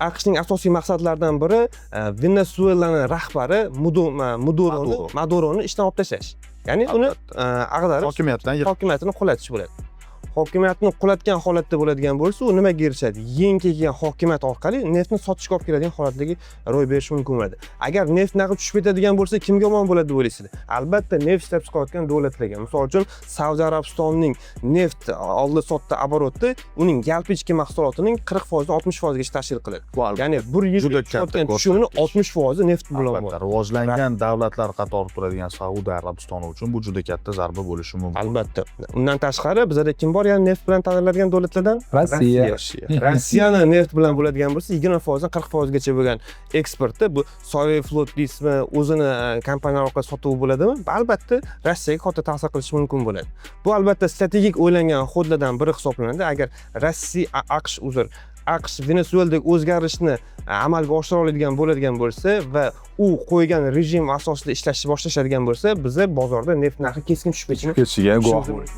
AQShning asosiy maqsadlaridan biri Venesuelaning rahbari Maduroni ishdan olib tashlash. Ya'ni uni ag'darib hokimiyatini qulatish bo'ladi. Hokimiyatni qulatgan holatda bo'ladigan bo'lsa, u nimaga erishadi? Yengga kelgan hokimiyat orqali neftni sotishga olib keladigan holatdagi ro'y berishi mumkin bo'ladi. Agar neft narxi tushib ketadigan bo'lsa, kimga yomon bo'ladi deb o'ylaysizlar? Albatta, neft ishlab chiqarayotgan davlatlarga. Misol uchun, Saudiya Arabistonining neft oldi-sotdi oboroti uning yalpi ichki mahsulotining 40% dan 60% gacha tashkil qiladi. Ya'ni bir yil tushayotgan tushumini 60% neft bilan bo'ladi. Rivojlangan davlatlar qatori turadigan Saudiya Arabistoni uchun bu juda katta zarba bo'lishi mumkin. Albatta. Undan tashqari bizda kim bor? Yani neft bilan ta'minlanadigan davlatlardan Rossiya. Rossiyani neft bilan bo'ladigan bo'lsa 20% dan 40% gacha bo'lgan eksporti bu Soyeflot deysizmi, o'zini kompaniyalar orqali sotuvi bo'ladimi? Albatta Rossiyaga katta ta'sir qilishi mumkin bo'ladi. Bu albatta strategik o'ylangan xodlardan biri hisoblanadi. Agar AQSh Venesueladagi o'zgarishni amalga oshira oladigan bo'lsa va u qo'ygan rejim asosida ishlashni boshlashadigan bo'lsa, bizda bozorda neft narxi keskin tushib ketishiga guvoh bo'lamiz.